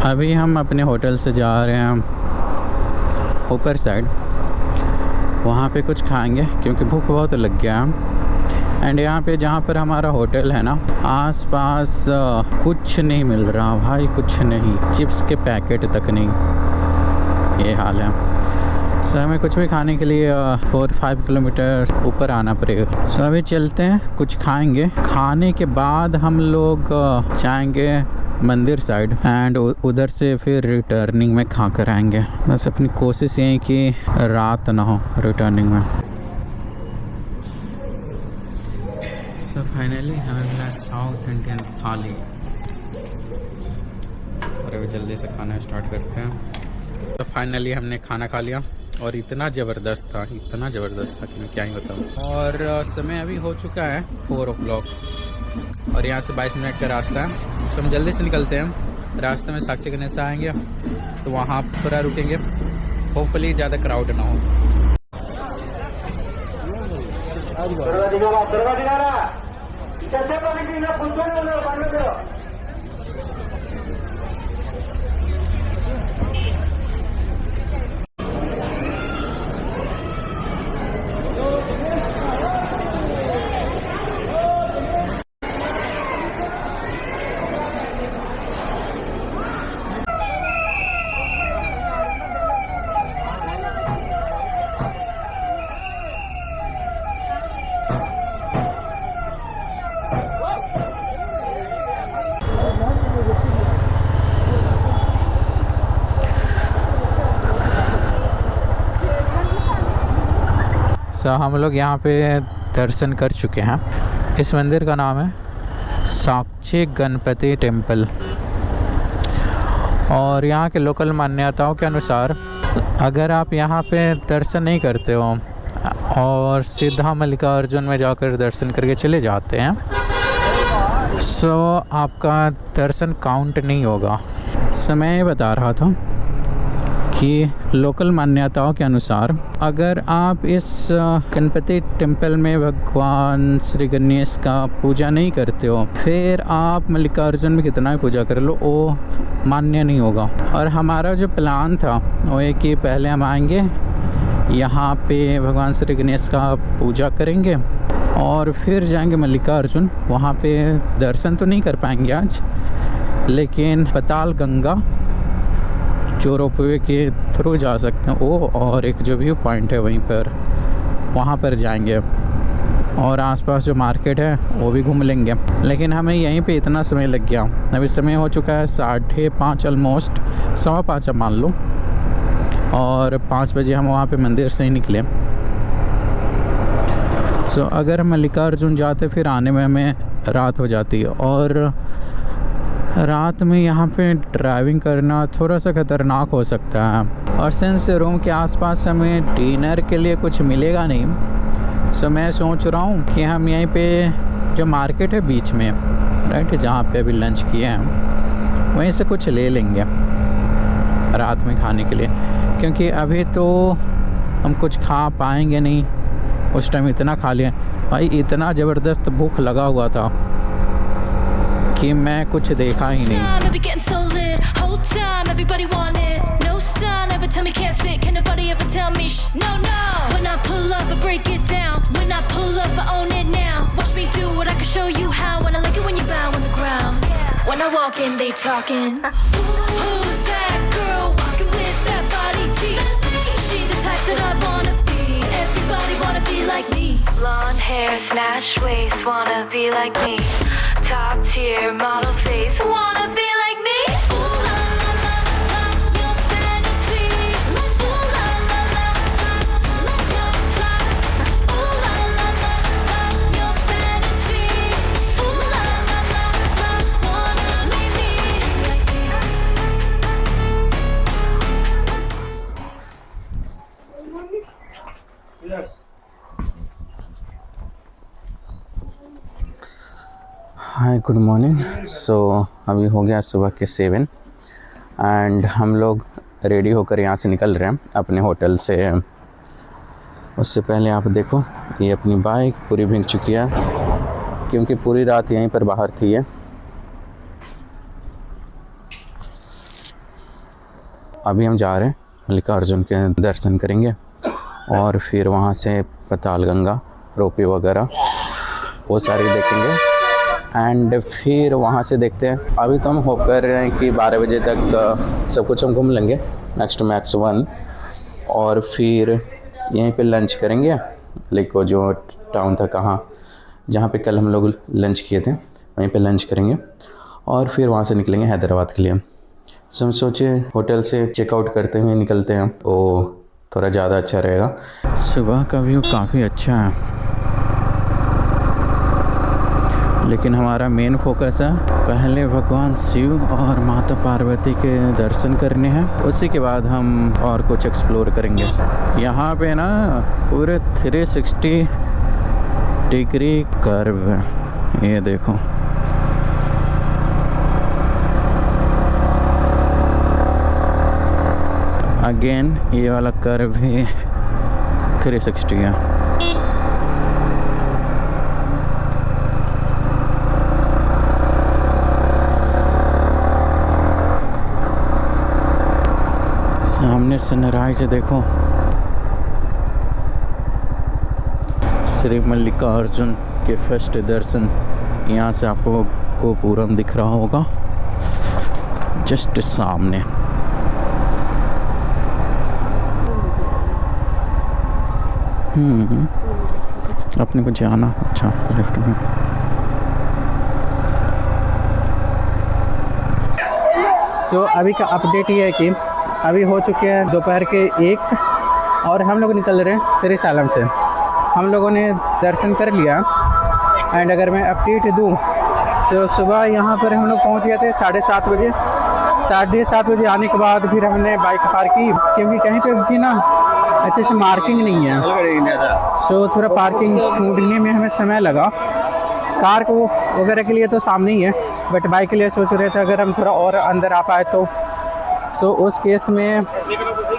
अभी हम अपने होटल से जा रहे हैं ऊपर साइड, वहाँ पे कुछ खाएंगे क्योंकि भूख बहुत लग गया है। एंड यहाँ पे जहाँ पर हमारा होटल है ना, आसपास कुछ नहीं मिल रहा भाई, कुछ नहीं, चिप्स के पैकेट तक नहीं, ये हाल है। सो हमें कुछ भी खाने के लिए 4-5 किलोमीटर ऊपर आना पड़ेगा। सो अभी चलते हैं, कुछ खाएंगे, खाने के बाद हम लोग जाएंगे मंदिर साइड एंड उधर से फिर रिटर्निंग में खा कर आएंगे। बस अपनी कोशिश ये है कि रात ना हो रिटर्निंग में। सो फाइनली हमें मिला साउथ इंडियन थाली और अभी जल्दी से खाना स्टार्ट करते हैं। तो फाइनली हमने खाना खा लिया और इतना ज़बरदस्त था कि मैं क्या ही बताऊँ। और समय अभी हो चुका है 4 o'clock और यहाँ से 22 मिनट का रास्ता है। तो हम जल्दी से निकलते हैं। रास्ते में साक्षी गणेश आएंगे तो वहाँ थोड़ा रुकेंगे, होपफुली ज़्यादा क्राउड ना हो। हम लोग यहाँ पे दर्शन कर चुके हैं। इस मंदिर का नाम है साक्षी गणपति टेम्पल और यहाँ के लोकल मान्यताओं के अनुसार अगर आप यहाँ पे दर्शन नहीं करते हो और सीधा मल्लिकार्जुन में जाकर दर्शन करके चले जाते हैं, सो आपका दर्शन काउंट नहीं होगा। सो मैं ये बता रहा था कि लोकल मान्यताओं के अनुसार अगर आप इस गणपति टेम्पल में भगवान श्री गणेश का पूजा नहीं करते हो, फिर आप मल्लिकार्जुन में कितना भी पूजा कर लो, वो मान्य नहीं होगा। और हमारा जो प्लान था वो है कि पहले हम आएंगे यहाँ पे भगवान श्री गणेश का पूजा करेंगे और फिर जाएंगे मल्लिकार्जुन। वहाँ पे दर्शन तो नहीं कर पाएंगे आज, लेकिन पाताल गंगा जो रोपवे के थ्रू जा सकते हैं वो, और एक जो व्यू पॉइंट है वहीं पर, वहाँ पर जाएंगे और आसपास जो मार्केट है वो भी घूम लेंगे। लेकिन हमें यहीं पे इतना समय लग गया। अभी समय हो चुका है 5:30 ऑलमोस्ट, 5:15 आप मान लो, और 5 बजे हम वहाँ पे मंदिर से ही निकले। सो अगर हम मल्लिकार्जुन जाते फिर आने में हमें रात हो जाती है, और रात में यहाँ पे ड्राइविंग करना थोड़ा सा ख़तरनाक हो सकता है। और सिंस रूम के आसपास हमें डिनर के लिए कुछ मिलेगा नहीं, सो मैं सोच रहा हूँ कि हम यहीं पे जो मार्केट है बीच में, राइट, जहाँ पे अभी लंच किए हैं, वहीं से कुछ ले लेंगे रात में खाने के लिए, क्योंकि अभी तो हम कुछ खा पाएंगे नहीं। उस टाइम इतना खा लिया भाई, इतना ज़बरदस्त भूख लगा हुआ था कि मैं कुछ देखा ही नहीं। Blonde hair, snatched waist, wanna be like me. Top tier model face, wanna be like me. Ooh la la la la, your fantasy. Ooh la la la la, la la la. Ooh la la la la, your fantasy. Ooh la la la la, wanna be like me. Hi, good morning. So अभी हो गया सुबह के 7 and हम लोग ready होकर यहाँ से निकल रहे हैं अपने होटल से। उससे पहले आप देखो, ये अपनी बाइक पूरी भीग चुकी है क्योंकि पूरी रात यहीं पर बाहर थी। अभी हम जा रहे हैं मल्लिकार्जुन के दर्शन करेंगे और फिर वहाँ से पाताल गंगा रोपवे वगैरह वो सारी देखेंगे एंड फिर वहाँ से देखते हैं। अभी तो हम होप कर रहे हैं कि 12 बजे तक सब कुछ हम घूम लेंगे नेक्स्ट मैक्स 1 और फिर यहीं पे लंच करेंगे। लाइक वो जो टाउन था कहाँ जहाँ पे कल हम लोग लंच किए थे वहीं पे लंच करेंगे और फिर वहाँ से निकलेंगे हैदराबाद के लिए। सो हम सोचे होटल से चेकआउट करते हुए निकलते हैं, वो थोड़ा ज़्यादा अच्छा रहेगा। सुबह का व्यू काफ़ी अच्छा है लेकिन हमारा मेन फोकस है पहले भगवान शिव और माता पार्वती के दर्शन करने हैं, उसी के बाद हम और कुछ एक्सप्लोर करेंगे। यहाँ पे ना पूरे 360 डिग्री कर्व है, ये देखो। अगेन ये वाला कर्व भी 360 है। सामने सनराइज देखो, श्री मल्लिकार्जुन के फर्स्ट दर्शन। यहाँ से आपको गोपुरम दिख रहा होगा जस्ट सामने। अपने को जाना अच्छा लेफ्ट में। सो अभी का अपडेट ये है कि अभी हो चुके हैं दोपहर के 1 और हम लोग निकल रहे हैं श्री सालम से। हम लोगों ने दर्शन कर लिया एंड अगर मैं अपडेट दूँ तो सुबह यहाँ पर हम लोग पहुँच गए थे 7:30 बजे। 7:30 बजे आने के बाद फिर हमने बाइक पार्क की क्योंकि कहीं पे भी ना अच्छे से मार्किंग नहीं है। सो थोड़ा पार्किंग ढूंढने में हमें समय लगा। कार को वगैरह के लिए तो सामने ही है बट बाइक के लिए सोच रहे थे अगर हम थोड़ा और अंदर आ पाए तो। सो उस केस में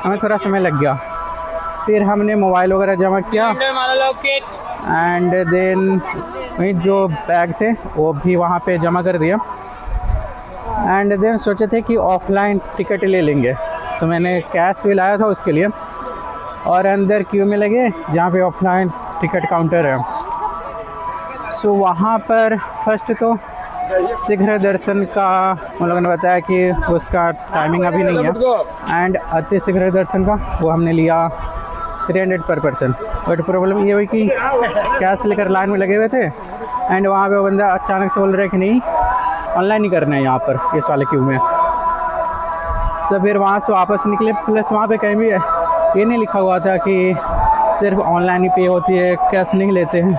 हमें थोड़ा समय लग गया। फिर हमने मोबाइल वगैरह जमा किया एंड देन वही जो बैग थे वो भी वहाँ पे जमा कर दिया एंड देन सोचे थे कि ऑफलाइन टिकट ले लेंगे। सो मैंने कैश भी लाया था उसके लिए और अंदर क्यू में लगे जहाँ पे ऑफलाइन टिकट काउंटर है। सो वहाँ पर फर्स्ट तो शीघ्र दर्शन का उन लोगों ने बताया कि उसका टाइमिंग अभी नहीं है एंड अति शीघ्र दर्शन का वो हमने लिया 300 पर पर्सन। बट प्रॉब्लम ये हुई कि कैश लेकर लाइन में लगे हुए थे एंड वहाँ पे वो बंदा अचानक से बोल रहा है कि नहीं ऑनलाइन ही करना है यहाँ पर इस वाले क्यू में। तो फिर वहाँ से वापस निकले। प्लस वहाँ पे कहीं भी ये नहीं लिखा हुआ था कि सिर्फ ऑनलाइन ही पे होती है, कैश नहीं लेते हैं,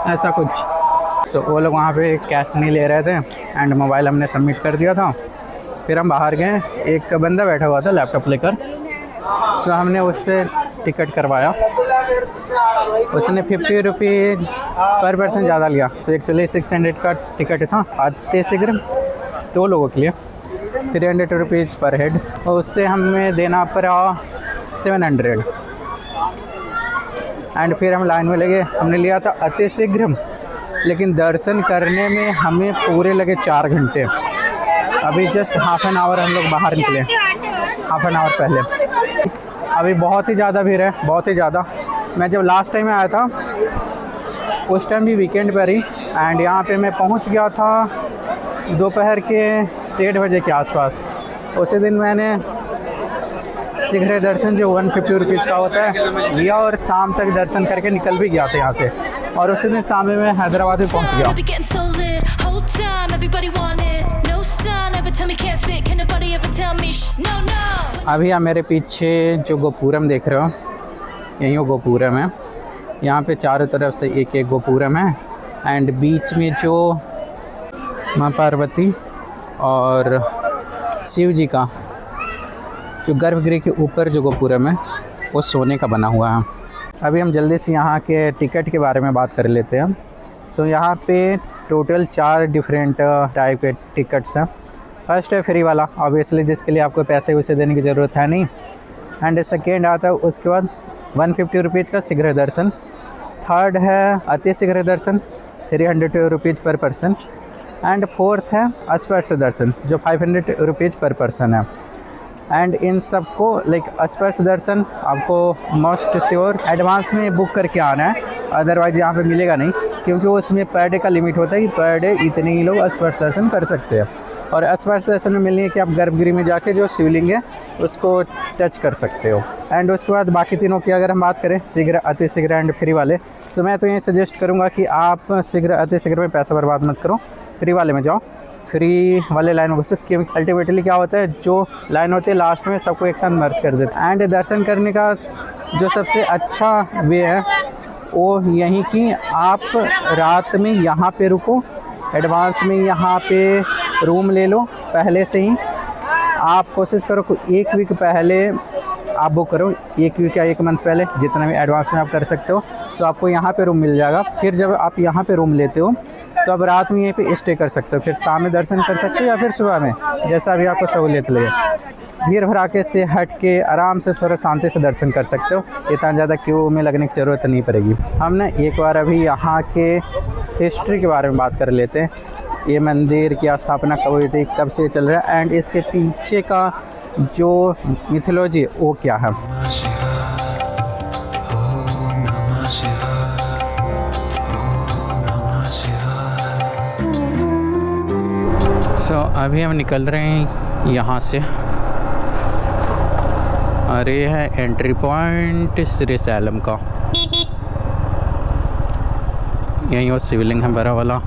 ऐसा कुछ। सो वो लोग वहाँ पे कैश नहीं ले रहे थे एंड मोबाइल हमने सबमिट कर दिया था। फिर हम बाहर गए, एक बंदा बैठा हुआ था लैपटॉप लेकर। सो हमने उससे टिकट करवाया। उसने 50 रुपीज़ पर पर्सन ज़्यादा लिया। सो एक्चुअली 600 का टिकट था आते शीघ्र 2 लोगों के लिए, 300 रुपीज़ पर हेड और उससे हमें देना पड़ा 700 एंड फिर हम लाइन में लगे। हमने लिया था अति शीघ्र लेकिन दर्शन करने में हमें पूरे लगे 4 घंटे। अभी जस्ट हाफ एन आवर हम लोग बाहर निकले, हाफ एन आवर पहले। अभी बहुत ही ज़्यादा भीड़ है, बहुत ही ज़्यादा। मैं जब लास्ट टाइम आया था उस टाइम भी वीकेंड पर ही एंड यहाँ पे मैं पहुँच गया था दोपहर के 1:30 बजे के आसपास। उसी दिन मैंने शीघ्र दर्शन जो 150 रुपीज़ का होता है लिया और शाम तक दर्शन करके निकल भी गया था यहाँ से। और उसी दिन शाम में मैं हैदराबाद में पहुँच गया। अभी आप मेरे पीछे जो गोपुरम देख रहे हो यही वो गोपुरम है। यहाँ पे चारों तरफ से एक एक गोपुरम है एंड बीच में जो माँ पार्वती और शिव जी का जो गर्भगृह के ऊपर जो गोपुरम है वो सोने का बना हुआ है। अभी हम जल्दी से यहाँ के टिकट के बारे में बात कर लेते हैं। सो यहाँ पे टोटल 4 डिफरेंट टाइप के टिकट्स हैं। फर्स्ट है फ्री वाला, ऑब्वियसली जिसके लिए आपको पैसे वैसे देने की ज़रूरत है नहीं। एंड सेकेंड आता है उसके बाद 150 रुपीज़ का शीघ्र दर्शन। थर्ड है अति शीघ्र दर्शन 300 रुपीज़ पर पर्सन। एंड फोर्थ है स्पर्श दर्शन जो 500 रुपीज़ पर पर्सन है। एंड इन सबको लाइक स्पर्श दर्शन आपको मोस्ट श्योर एडवांस में बुक करके आना है, अदरवाइज यहाँ पे मिलेगा नहीं, क्योंकि उसमें पर डे का लिमिट होता है कि पर डे इतने ही लोग स्पर्श दर्शन कर सकते हैं। और स्पर्श दर्शन में मिलने कि आप गर्भगृह में जाके जो शिवलिंग है उसको टच कर सकते हो। एंड उसके बाद बाकी तीनों की अगर हम बात करें, शीघ्र, अति शीघ्र एंड फ्री वाले, तो मैं तो ये सजेस्ट करूँगा कि आप शीघ्र, अति शीघ्र में पैसा बर्बाद मत करो, फ्री वाले में जाओ। फ्री वाले लाइन में घुसो, क्योंकि अल्टीमेटली क्या होता है, जो लाइन होती है लास्ट में सबको एक साथ मर्ज कर देते हैं। एंड दर्शन करने का जो सबसे अच्छा वे है वो यही कि आप रात में यहाँ पे रुको, एडवांस में यहाँ पे रूम ले लो पहले से ही। आप कोशिश करो कि 1 वीक पहले आप बुक करो, 1 वीक या 1 मंथ पहले, जितना भी एडवांस में आप कर सकते हो। सो आपको यहाँ पे रूम मिल जाएगा। फिर जब आप यहाँ पे रूम लेते हो तो अब रात में यहीं पे स्टे कर सकते हो, फिर शाम में दर्शन कर सकते हो या फिर सुबह में, जैसा भी आपको सहूलियत लगे। भीड़ भड़ाके से हट के आराम से थोड़ा शांति से दर्शन कर सकते हो, इतना ज़्यादा क्यू में लगने की ज़रूरत नहीं पड़ेगी। हम ना एक बार अभी यहाँ के हिस्ट्री के बारे में बात कर लेते हैं। ये मंदिर की स्थापना कब हुई थी, कब से चल रहा है, एंड इसके पीछे का जो मिथोलॉजी वो क्या है। सो अभी हम निकल रहे हैं यहाँ से, और ये है एंट्री पॉइंट श्री सैलम का। यहीं वो शिवलिंग है बड़ा वाला।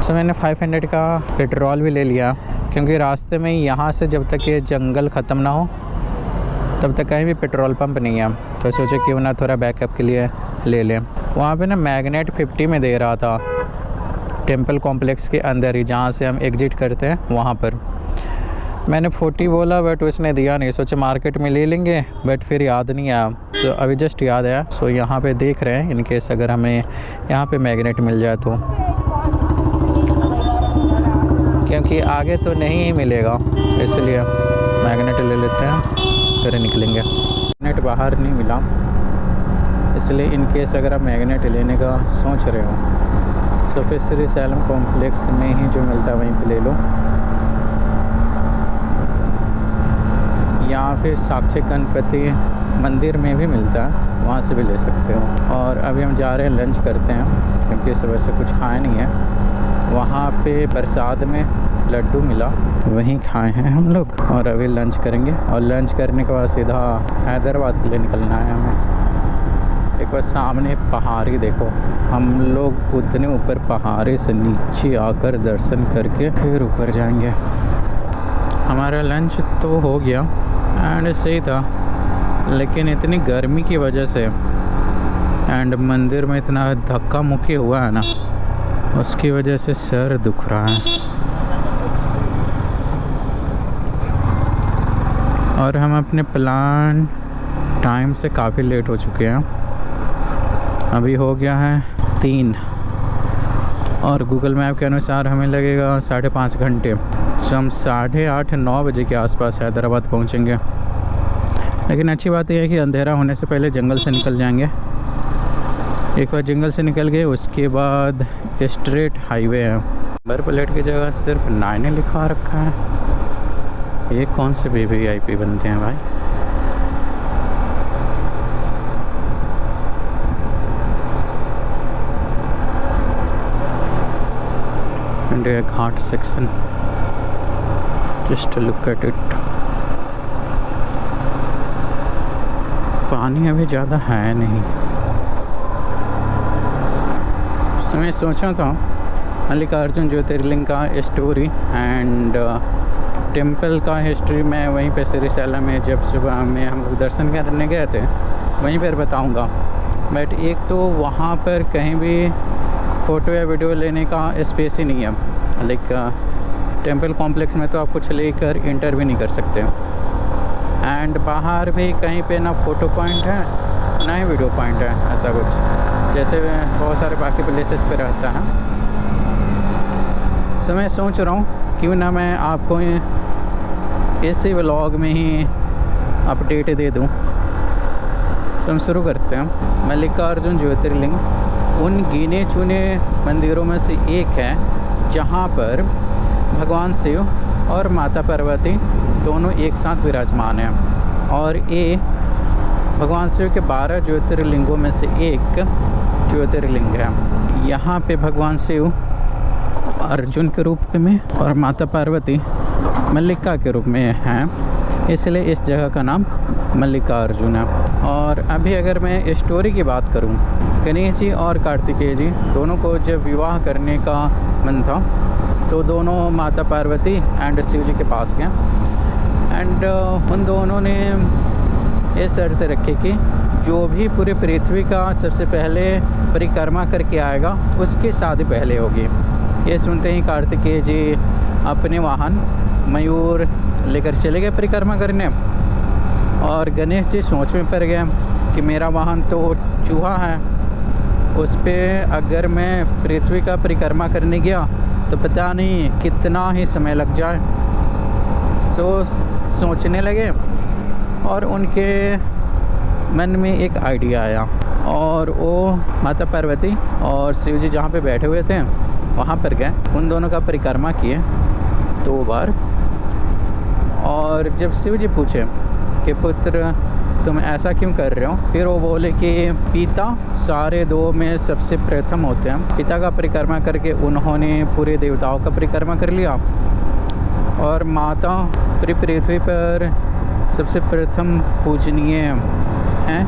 तो मैंने 500 का पेट्रोल भी ले लिया, क्योंकि रास्ते में यहाँ से जब तक ये जंगल ख़त्म ना हो तब तक कहीं भी पेट्रोल पंप नहीं है, तो सोचे क्यों ना थोड़ा बैकअप के लिए ले लें। वहाँ पे ना मैग्नेट 50 में दे रहा था, टेंपल कॉम्प्लेक्स के अंदर ही, जहाँ से हम एग्जिट करते हैं वहाँ पर। मैंने 40 बोला बट उसने दिया नहीं, सोचे मार्केट में ले लेंगे, बट फिर याद नहीं आया, तो अभी जस्ट याद आया। सो यहाँ पे देख रहे हैं इन केस अगर हमें यहाँ पे मैग्नेट मिल जाए तो, क्योंकि आगे तो नहीं ही मिलेगा, इसलिए मैग्नेट ले लेते हैं फिर निकलेंगे। मैग्नेट बाहर नहीं मिला, इसलिए इन केस अगर आप मैग्नेट लेने का सोच रहे हो तो फिर श्री सैलम कॉम्प्लेक्स में ही जो मिलता है वहीं पे ले लो, या फिर साक्षी गणपति मंदिर में भी मिलता है, वहाँ से भी ले सकते हो। और अभी हम जा रहे हैं लंच करते हैं, क्योंकि इस वजह से कुछ खाया नहीं है। वहाँ पे प्रसाद में लड्डू मिला, वहीं खाए हैं हम लोग, और अभी लंच करेंगे। और लंच करने के बाद सीधा हैदराबाद के लिए निकलना है हमें। एक बार सामने पहाड़ी देखो, हम लोग उतने ऊपर पहाड़ी से नीचे आकर दर्शन करके फिर ऊपर जाएंगे। हमारा लंच तो हो गया एंड सही था, लेकिन इतनी गर्मी की वजह से एंड मंदिर में इतना धक्का मुक्की हुआ है ना, उसकी वजह से सर दुख रहा है। और हम अपने प्लान टाइम से काफ़ी लेट हो चुके हैं, अभी हो गया है 3, और गूगल मैप के अनुसार हमें लगेगा 5.5 घंटे। सो हम 8:30-9 बजे के आसपास हैदराबाद पहुंचेंगे। लेकिन अच्छी बात यह है कि अंधेरा होने से पहले जंगल से निकल जाएंगे। एक बार जंगल से निकल गए उसके बाद स्ट्रेट हाईवे है। नंबर प्लेट की जगह सिर्फ 9 लिखा रखा है। ये कौन से वीवीआईपी बनते हैं भाई। India Ghat section, just look at it. पानी अभी ज़्यादा है नहीं। तो मैं सोचा था मल्लिकार्जुन ज्योतिर्लिंग का स्टोरी एंड टेंपल का हिस्ट्री मैं वहीं पे श्री सैलम में जब सुबह में हम लोग दर्शन करने गए थे वहीं पर बताऊंगा। बट एक तो वहाँ पर कहीं भी फ़ोटो या वीडियो लेने का स्पेस ही नहीं है। लाइक टेंपल कॉम्प्लेक्स में तो आप कुछ लेकर इंटर भी नहीं कर सकते, एंड बाहर भी कहीं पे ना फ़ोटो पॉइंट है ना ही वीडियो पॉइंट है, ऐसा कुछ जैसे बहुत सारे बाकी प्लेसेस पे रहता है। सो मैं सोच रहा हूँ क्यों ना मैं आपको इसी व्लॉग में ही अपडेट दे दूँ। सो हम शुरू करते हैं। मल्लिकार्जुन ज्योतिर्लिंग उन गिने चुने मंदिरों में से एक है जहाँ पर भगवान शिव और माता पार्वती दोनों एक साथ विराजमान हैं, और ये भगवान शिव के 12 ज्योतिर्लिंगों में से एक ज्योतिर्लिंग है। यहाँ पे भगवान शिव अर्जुन के रूप में और माता पार्वती मल्लिका के रूप में हैं, इसलिए इस जगह का नाम मल्लिकार्जुन है। और अभी अगर मैं स्टोरी की बात करूं, गणेश जी और कार्तिकेय जी दोनों को जब विवाह करने का मन था तो दोनों माता पार्वती एंड शिव जी के पास गए, एंड उन दोनों ने ये शर्त रखी कि जो भी पूरी पृथ्वी का सबसे पहले परिक्रमा करके आएगा उसकी शादी पहले होगी। ये सुनते ही कार्तिकेय जी अपने वाहन मयूर लेकर चले गए परिक्रमा करने, और गणेश जी सोच में पड़ गए कि मेरा वाहन तो चूहा है, उस पर अगर मैं पृथ्वी का परिक्रमा करने गया तो पता नहीं कितना ही समय लग जाए। सोचने लगे, और उनके मन में एक आइडिया आया, और वो माता पार्वती और शिव जी जहाँ पे बैठे हुए थे वहाँ पर गए, उन दोनों का परिक्रमा किए 2 बार। और जब शिव जी पूछे कि पुत्र तुम ऐसा क्यों कर रहे हो, फिर वो बोले कि पिता सारे 2 में सबसे प्रथम होते हैं। पिता का परिक्रमा करके उन्होंने पूरे देवताओं का परिक्रमा कर लिया, और माता पूरी पृथ्वी पर सबसे प्रथम पूजनीय हैं,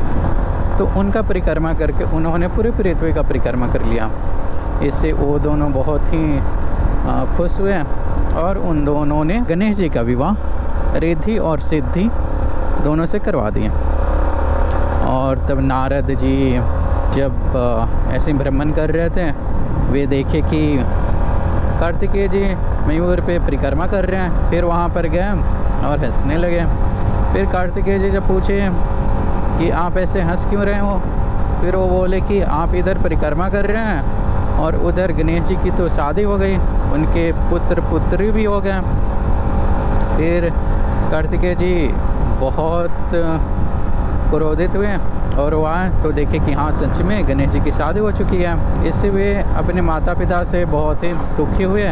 तो उनका परिक्रमा करके उन्होंने पूरी पृथ्वी का परिक्रमा कर लिया। इससे वो दोनों बहुत ही खुश हुए, और उन दोनों ने गणेश जी का विवाह रिद्धि और सिद्धि दोनों से करवा दिए। और तब नारद जी जब ऐसे भ्रमण कर रहे थे, वे देखे कि कार्तिकेय जी मयूर पे परिक्रमा कर रहे हैं, फिर वहाँ पर गए और हंसने लगे। फिर कार्तिकेय जी जब पूछे कि आप ऐसे हंस क्यों रहे हो, फिर वो बोले कि आप इधर परिक्रमा कर रहे हैं और उधर गणेश जी की तो शादी हो गई, उनके पुत्र पुत्री भी हो गए। फिर कार्तिकेय जी बहुत क्रोधित हुए, और वहाँ तो देखे कि हाँ सच में गणेश जी की शादी हो चुकी है। इससे वे अपने माता पिता से बहुत ही दुखी हुए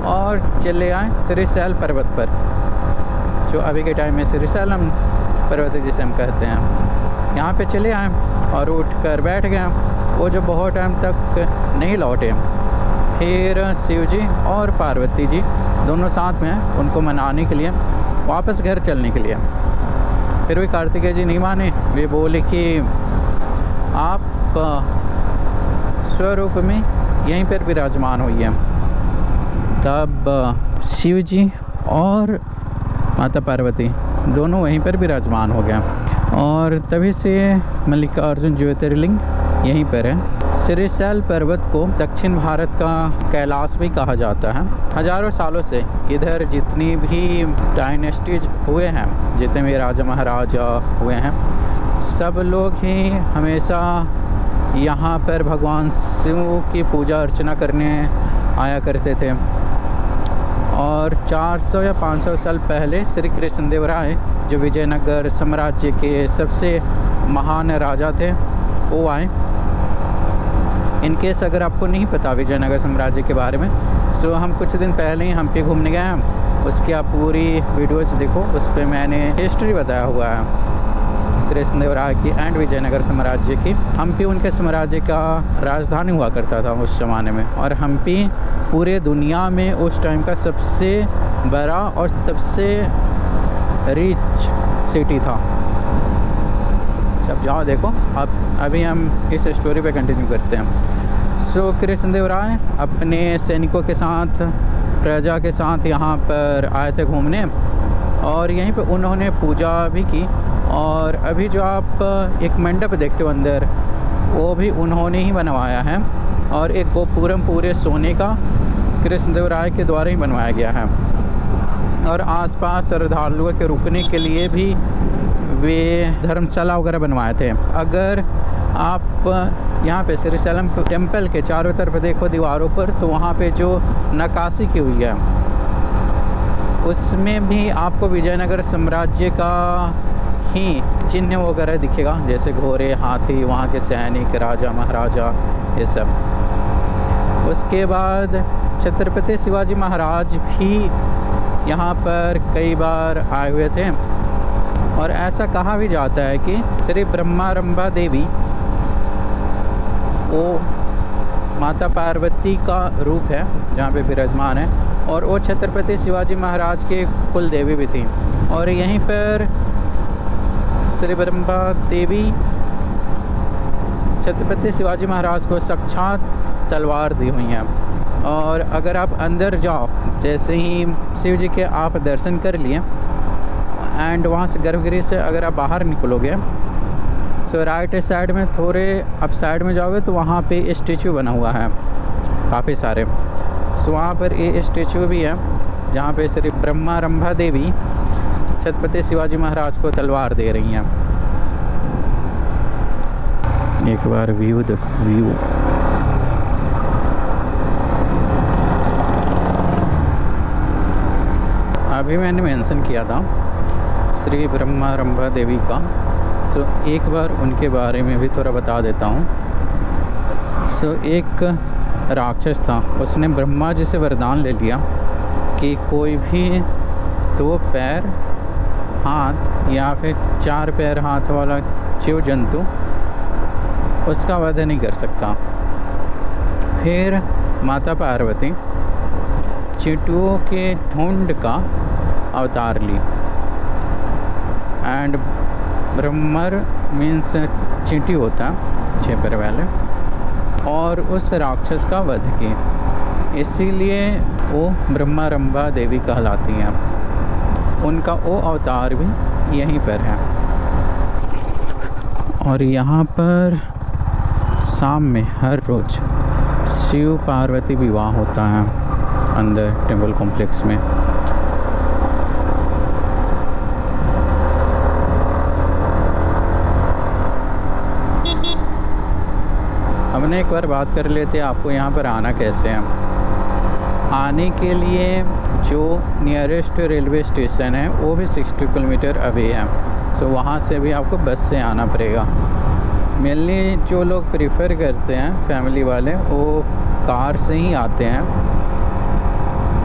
और चले आए श्रीशैल पर्वत पर, जो अभी के टाइम में श्रीशैलम पर्वत जिसे हम कहते हैं। यहाँ पे चले आए और उठकर बैठ गए। वो जो बहुत टाइम तक नहीं लौटे, फिर शिव जी और पार्वती जी दोनों साथ में उनको मनाने के लिए वापस घर चलने के लिए। फिर भी कार्तिकेय जी नहीं माने, वे बोले कि आप स्वरूप में यहीं पर विराजमान हुई है। तब शिव जी और माता पार्वती दोनों वहीं पर विराजमान हो गए, और तभी से मल्लिकार्जुन ज्योतिर्लिंग यहीं पर है। श्रीशैल पर्वत को दक्षिण भारत का कैलाश भी कहा जाता है। हजारों सालों से इधर जितनी भी डायनेस्टीज हुए हैं, जितने भी राजा महाराजा हुए हैं, सब लोग ही हमेशा यहाँ पर भगवान शिव की पूजा अर्चना करने आया करते थे। और 400 या 500 साल पहले श्री कृष्णदेव राय, जो विजयनगर साम्राज्य के सबसे महान राजा थे, वो आए। इनकेस अगर आपको नहीं पता विजयनगर साम्राज्य के बारे में, सो हम कुछ दिन पहले ही हम्पी घूमने गए हैं, उसकी आप पूरी वीडियोज़ देखो, उस पर मैंने हिस्ट्री बताया हुआ है कृष्णदेव राय की एंड विजयनगर साम्राज्य की। हम्पी उनके साम्राज्य का राजधानी हुआ करता था उस ज़माने में, और हम्पी पूरे दुनिया में उस टाइम का सबसे बड़ा और सबसे रिच सिटी था। सब जाओ देखो। अब अभी हम इस स्टोरी पे कंटिन्यू करते हैं। सो कृष्णदेव राय अपने सैनिकों के साथ, प्रजा के साथ यहाँ पर आए थे घूमने, और यहीं पे उन्होंने पूजा भी की। और अभी जो आप एक मंडप देखते हो अंदर, वो भी उन्होंने ही बनवाया है, और एक गोपुरम पूरे सोने का कृष्णदेव राय के द्वारा ही बनवाया गया है। और आसपास श्रद्धालुओं के रुकने के लिए भी वे धर्मशाला वगैरह बनवाए थे। अगर आप यहाँ पे श्रीशैलम टेम्पल के चारों तरफ देखो दीवारों पर, तो वहाँ पे जो नक्काशी की हुई है, उसमें भी आपको विजयनगर साम्राज्य का ही चिन्ह वगैरह दिखेगा, जैसे घोड़े, हाथी, वहाँ के सैनिक, राजा महाराजा, ये सब। उसके बाद छत्रपति शिवाजी महाराज भी यहाँ पर कई बार आए हुए थे, और ऐसा कहा भी जाता है कि श्री ब्रह्मारंभा देवी वो माता पार्वती का रूप है जहाँ पे विराजमान है, और वो छत्रपति शिवाजी महाराज के कुल देवी भी थी। और यहीं पर श्री ब्रह्मा देवी छत्रपति शिवाजी महाराज को साक्षात तलवार दी हुई हैं। और अगर आप अंदर जाओ, जैसे ही शिव जी के आप दर्शन कर लिए एंड वहाँ से गर्भगृह से अगर आप बाहर निकलोगे, सो राइट साइड में थोड़े अप साइड में जाओगे तो वहाँ पे स्टेचू बना हुआ है काफ़ी सारे। सो वहाँ पर ये स्टेचू भी है जहाँ पे श्री ब्रह्मारंभा देवी छत्रपति शिवाजी महाराज को तलवार दे रही हैं। एक बार व्यू देखो, व्यू अभी मैंने मेंशन किया था श्री ब्रह्मारंभा देवी का। सो एक बार उनके बारे में भी थोड़ा बता देता हूँ। सो एक राक्षस था, उसने ब्रह्मा जी से वरदान ले लिया कि कोई भी 2 पैर हाथ या फिर 4 पैर हाथ वाला जीव जंतु उसका वध नहीं कर सकता। फिर माता पार्वती चींटियों के झुंड का अवतार ली, एंड ब्रह्मर मीन्स चींटी होता 6 पैर वाले, और उस राक्षस का वध की। इसीलिए वो ब्रह्मारंभा देवी कहलाती हैं। उनका वो अवतार भी यहीं पर है। और यहाँ पर शाम में हर रोज़ शिव पार्वती विवाह होता है अंदर टेम्पल कॉम्प्लेक्स में। हमने एक बार बात कर लेते आपको यहाँ पर आना कैसे है। आने के लिए जो नियरेस्ट रेलवे स्टेशन है वो भी 60 किलोमीटर अवे है। सो वहाँ से भी आपको बस से आना पड़ेगा। मेनली जो लोग प्रीफर करते हैं फैमिली वाले, वो कार से ही आते हैं।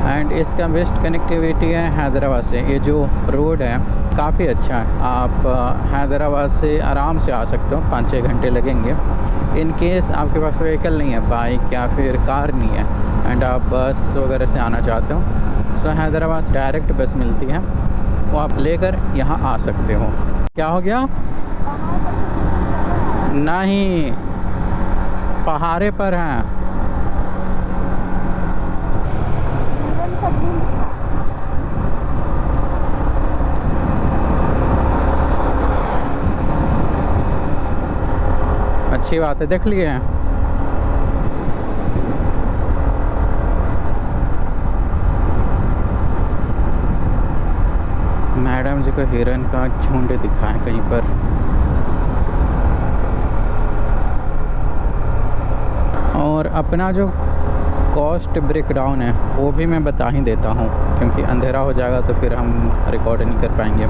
एंड इसका बेस्ट कनेक्टिविटी है हैदराबाद से। ये जो रोड है काफ़ी अच्छा है। आप हैदराबाद से आराम से आ सकते हो, 5-6 घंटे लगेंगे। इन केस आपके पास व्हीकल नहीं है, बाइक या फिर कार नहीं है, एंड आप बस वगैरह से आना चाहते हो, सो हैदराबाद से डायरेक्ट बस मिलती है, वो आप लेकर यहाँ आ सकते हो। क्या हो गया? नहीं, पहाड़े पर हैं। अच्छी बात है, देख लिए हैं। मैडम जी को हिरन का झुंड दिखा है कहीं पर। और अपना जो कॉस्ट ब्रेकडाउन है वो भी मैं बता ही देता हूँ, क्योंकि अंधेरा हो जाएगा तो फिर हम रिकॉर्ड नहीं कर पाएंगे।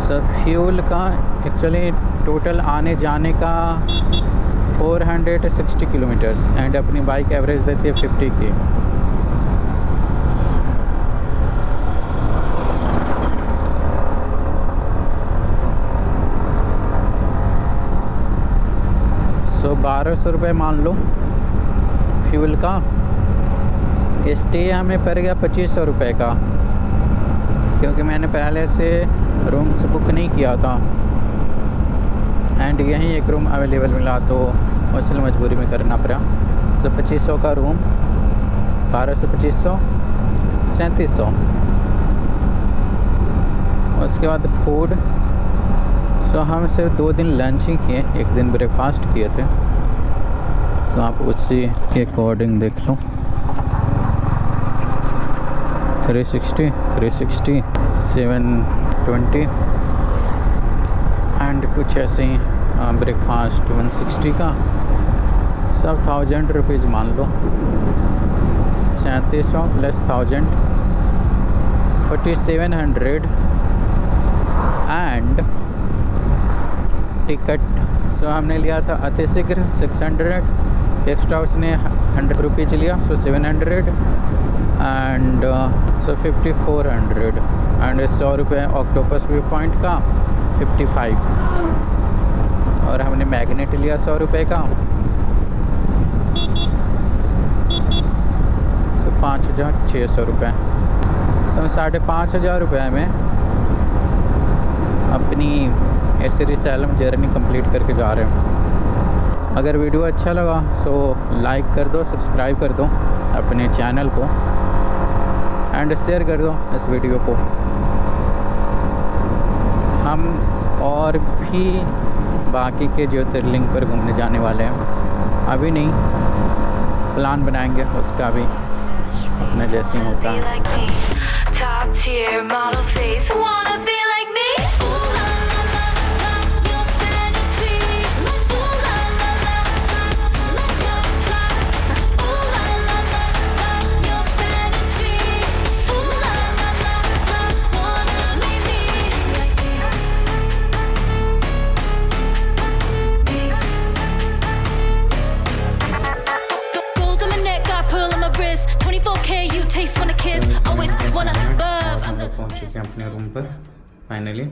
सब फ्यूल का एक्चुअली टोटल आने जाने का 460 किलोमीटर्स, एंड अपनी बाइक एवरेज देती है 50 की। सो 1200 रुपये मान लो फ्यूल का। स्टे हमें पड़ गया 2500 रुपये का, क्योंकि मैंने पहले से रूम्स बुक नहीं किया था, एंड यहीं एक रूम अवेलेबल मिला तो असल मजबूरी में करना पड़ा। सो 2500 का रूम, 1200, 2500, 3700। उसके बाद फूड। सो हम सिर्फ 2 दिन लंच ही किए, 1 दिन ब्रेकफास्ट किए थे। सो आप उसी के अकॉर्डिंग देख लो। 360, 360, 720, एंड कुछ ऐसे ही ब्रेकफास्ट 160 का। सब 1000 रुपीज़ मान लो, 3700 प्लस 1000 4700 एंड टिकट सो हमने लिया था अतिशीघ्र 600, एक्स्ट्रा उसने 100 रुपीज़ लिया सो 700 एंड सो 5400 एंड 100 रुपये ऑक्टोपस व्यू पॉइंट का 55 और हमने मैग्नेट लिया 100 रुपये का सो 5600 रुपये सो 5500 रुपये में अपनी श्रीशैलम जर्नी कंप्लीट करके जा रहे हैं। अगर वीडियो अच्छा लगा सो लाइक कर दो, सब्सक्राइब कर दो अपने चैनल को एंड शेयर कर दो इस वीडियो को। हम और भी बाकी के ज्योतिर्लिंग पर घूमने जाने वाले हैं, अभी नहीं, प्लान बनाएंगे उसका भी अपना जैसे ही होता है। Top tier model face, wanna be like me? Ooh la la la la, your fantasy. Ooh la la la la, la la la. Ooh la la la la, your fantasy. Ooh la la la la, wanna be me like me. Gold on my neck, got pearl on my wrist. 24K, you taste when I kiss. Always wanna love. I'm the पहुंच चुके हैं अपने room पर finally.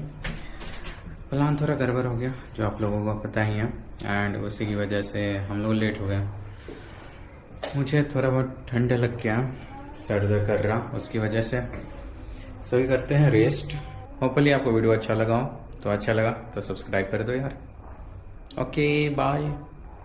Plan थोड़ा गड़बड़ हो गया जो आप लोगों को पता ही है एंड उसी की वजह से हम लोग लेट हो गए। मुझे थोड़ा बहुत ठंड लग गया, सर दर्द कर रहा उसकी वजह से। सो ये करते हैं रेस्ट। होपफुली आपको वीडियो अच्छा लगा हो, तो अच्छा लगा तो सब्सक्राइब कर दो यार। Okay bye.